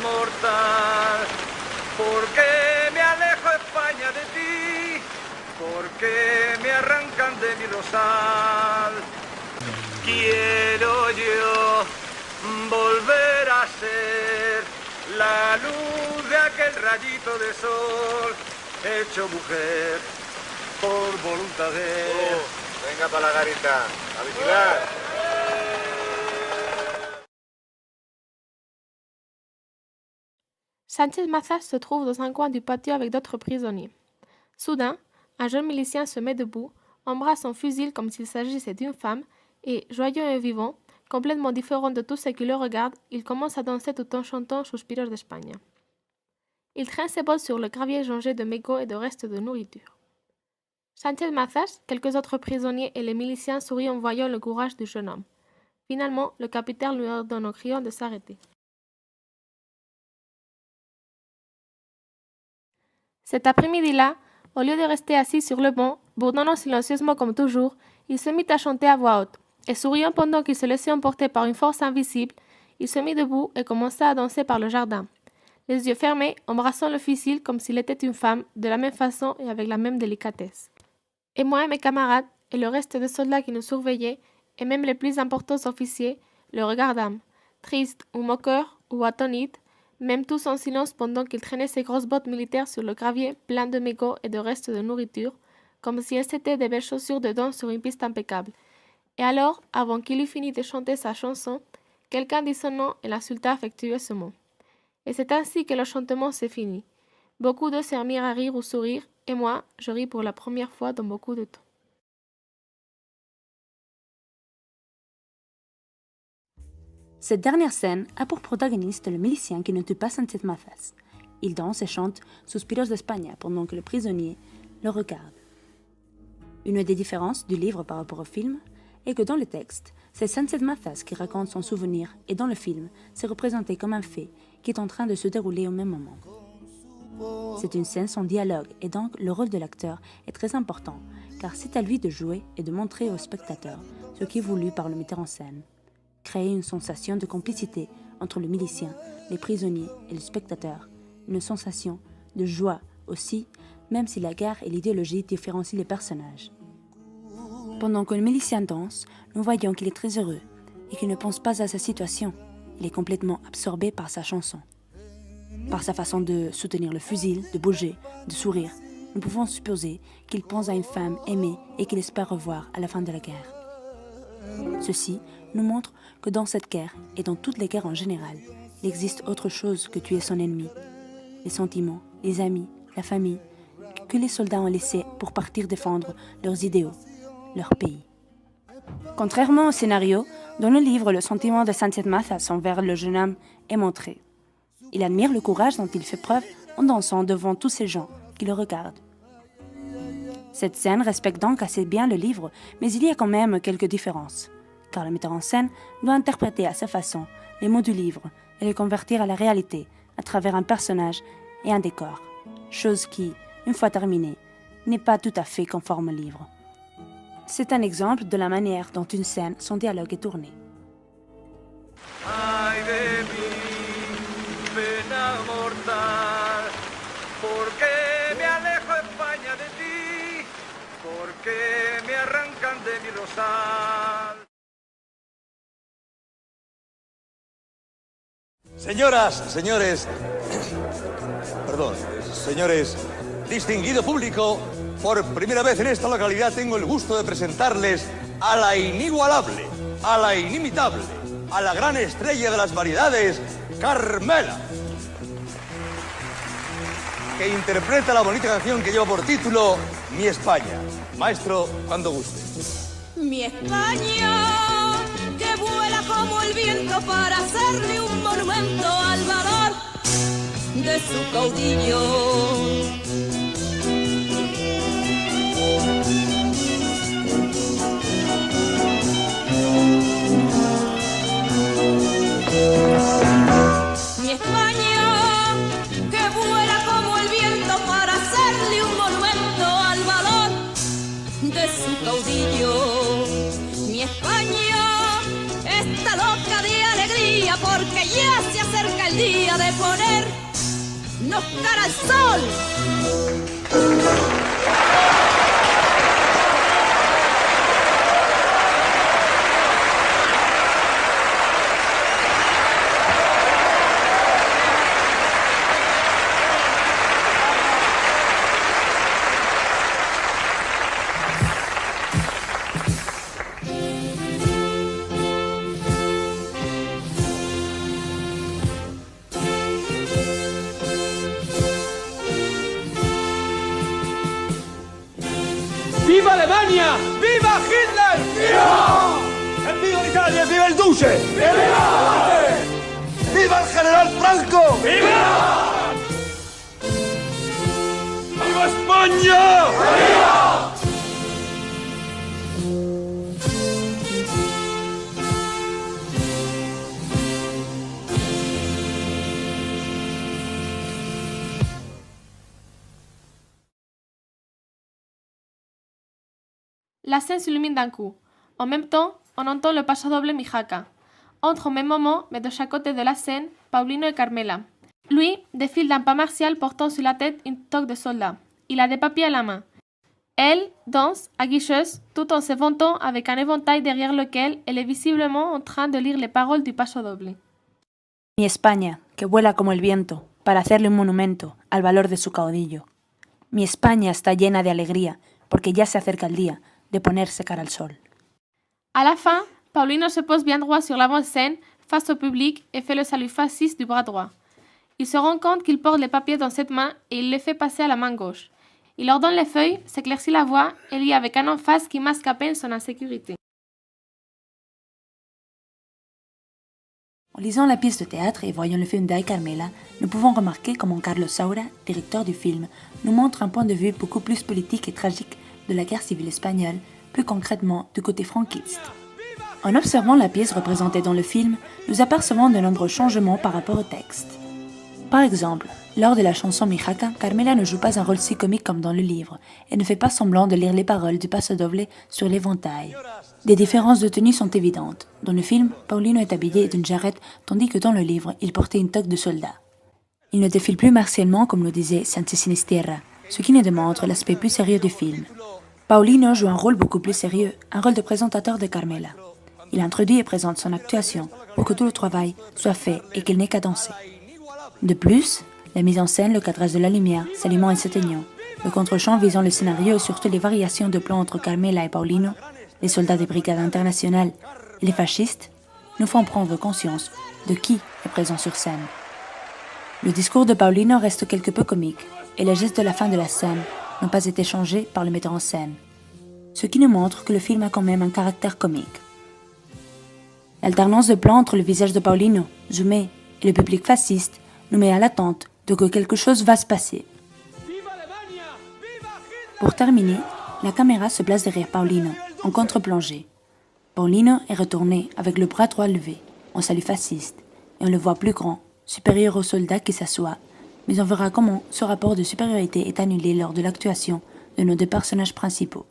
mortal. ¿Por qué me alejo España de ti? ¿Por qué me arrancan de mi rosal? Quiero yo volver a ser la luz de aquel rayito de sol, hecho mujer por voluntad de... venga para la garita, a vigilar. Sánchez Mazas se trouve dans un coin du patio avec d'autres prisonniers. Soudain, un jeune milicien se met debout, embrasse son fusil comme s'il s'agissait d'une femme et, joyeux et vivant, complètement différent de tous ceux qui le regardent, il commence à danser tout en chantant Suspiros d'Espagne. Il traîne ses bottes sur le gravier jonché de mégots et de restes de nourriture. Sánchez Mazas, quelques autres prisonniers et les miliciens sourient en voyant le courage du jeune homme. Finalement, le capitaine lui ordonne aux criant de s'arrêter. Cet après-midi-là, au lieu de rester assis sur le banc, bourdonnant silencieusement comme toujours, il se mit à chanter à voix haute, et souriant pendant qu'il se laissait emporter par une force invisible, il se mit debout et commença à danser par le jardin, les yeux fermés, embrassant le fusil comme s'il était une femme, de la même façon et avec la même délicatesse. Et moi et mes camarades, et le reste des soldats qui nous surveillaient, et même les plus importants officiers, le regardâmes, tristes ou moqueurs ou attonits, même tous en silence pendant qu'il traînait ses grosses bottes militaires sur le gravier plein de mégots et de restes de nourriture, comme si elles étaient des belles chaussures de danse sur une piste impeccable. Et alors, avant qu'il eût fini de chanter sa chanson, quelqu'un dit son nom et l'insulta affectueusement. Et c'est ainsi que le chantement s'est fini. Beaucoup d'eux se remirent à rire ou sourire, et moi, je ris pour la première fois dans beaucoup de temps. Cette dernière scène a pour protagoniste le milicien qui ne tue pas Sánchez Mazas. Il danse et chante Suspiros d'Espagne pendant que le prisonnier le regarde. Une des différences du livre par rapport au film est que dans le texte, c'est Sánchez Mazas qui raconte son souvenir et dans le film, c'est représenté comme un fait qui est en train de se dérouler au même moment. C'est une scène sans dialogue et donc le rôle de l'acteur est très important car c'est à lui de jouer et de montrer au spectateur ce qui est voulu par le metteur en scène. Créer une sensation de complicité entre le milicien, les prisonniers et le spectateur, une sensation de joie aussi, même si la guerre et l'idéologie différencient les personnages. Pendant que le milicien danse, nous voyons qu'il est très heureux et qu'il ne pense pas à sa situation. Il est complètement absorbé par sa chanson. Par sa façon de soutenir le fusil, de bouger, de sourire, nous pouvons supposer qu'il pense à une femme aimée et qu'il espère revoir à la fin de la guerre. Ceci nous montre que dans cette guerre, et dans toutes les guerres en général, il existe autre chose que tuer son ennemi. Les sentiments, les amis, la famille, que les soldats ont laissés pour partir défendre leurs idéaux, leur pays. Contrairement au scénario, dans le livre, le sentiment de Sánchez Mazas envers le jeune homme est montré. Il admire le courage dont il fait preuve en dansant devant tous ces gens qui le regardent. Cette scène respecte donc assez bien le livre, mais il y a quand même quelques différences, car le metteur en scène doit interpréter à sa façon les mots du livre et les convertir à la réalité à travers un personnage et un décor, chose qui, une fois terminée, n'est pas tout à fait conforme au livre. C'est un exemple de la manière dont une scène, son dialogue est tourné. Ay de mí, pena mortal, ¿por qué me alejo España de ti? ¿Por qué me arrancan de mi rosal? Señoras, señores, señores, distinguido público, por primera vez en esta localidad tengo el gusto de presentarles a la inigualable, a la inimitable, a la gran estrella de las variedades, Carmela, que interpreta la bonita canción que lleva por título Mi España. Maestro, cuando guste. Mi España, que vuela como el viento para hacerle un monumento al valor de su caudillo. Mi España, que vuela como el viento para hacerle un monumento al valor de su caudillo. Mi España está loca de alegría por porque ya se acerca el día de ponernos cara al sol. ¡Viva Alemania! ¡Viva Hitler! ¡Viva! ¡Viva Italia! ¡Viva el Duce! ¡Viva! ¡Viva el general Franco! ¡Viva! ¡Viva España! ¡Viva! La scène s'illumine d'un coup. En même temps, on entend le paso doble Mijaca. Entre au même moment, mais de chaque côté de la scène, Paulino et Carmela. Lui défile d'un pas martial portant sur la tête une toque de soldat. Il a des papiers à la main. Elle danse, aguicheuse, tout en se vantant avec un éventail derrière lequel elle est visiblement en train de lire les paroles du paso doble. Mi España, que vuela como el viento, para hacerle un monumento al valor de su caudillo. Mi España está llena de alegría, porque ya se acerca el día de ponerse cara al sol. À la fin, Paulino se pose bien droit sur l'avant-scène, face au public, et fait le salut fasciste du bras droit. Il se rend compte qu'il porte les papiers dans cette main et il les fait passer à la main gauche. Il leur donne les feuilles, s'éclaircit la voix et lit avec un emphase qui masque à peine son insécurité. En lisant la pièce de théâtre et voyant le film d'Ay Carmela, nous pouvons remarquer comment Carlos Saura, directeur du film, nous montre un point de vue beaucoup plus politique et tragique de la guerre civile espagnole, plus concrètement du côté franquiste. En observant la pièce représentée dans le film, nous apercevons de nombreux changements par rapport au texte. Par exemple, lors de la chanson Mijaca, Carmela ne joue pas un rôle si comique comme dans le livre et ne fait pas semblant de lire les paroles du paso doble sur l'éventail. Des différences de tenue sont évidentes. Dans le film, Paulino est habillé d'une jarrette tandis que dans le livre, il portait une toque de soldat. Il ne défile plus martialement comme le disait Santi Sinisterra, ce qui nous démontre l'aspect plus sérieux du film. Paulino joue un rôle beaucoup plus sérieux, un rôle de présentateur de Carmela. Il introduit et présente son actuation pour que tout le travail soit fait et qu'il n'ait qu'à danser. De plus, la mise en scène, le cadrage de la lumière, s'allumant et s'éteignant, le contre-champ visant le scénario et surtout les variations de plans entre Carmela et Paulino, les soldats des brigades internationales et les fascistes, nous font prendre conscience de qui est présent sur scène. Le discours de Paulino reste quelque peu comique et les gestes de la fin de la scène n'ont pas été changés par le metteur en scène, ce qui nous montre que le film a quand même un caractère comique. L'alternance de plans entre le visage de Paulino, zoomé, et le public fasciste nous met à l'attente de que quelque chose va se passer. Pour terminer, la caméra se place derrière Paulino, en contre-plongée. Paulino est retourné avec le bras droit levé, en salut fasciste, et on le voit plus grand, supérieur au soldat qui s'assoit, mais on verra comment ce rapport de supériorité est annulé lors de l'actuation de nos deux personnages principaux.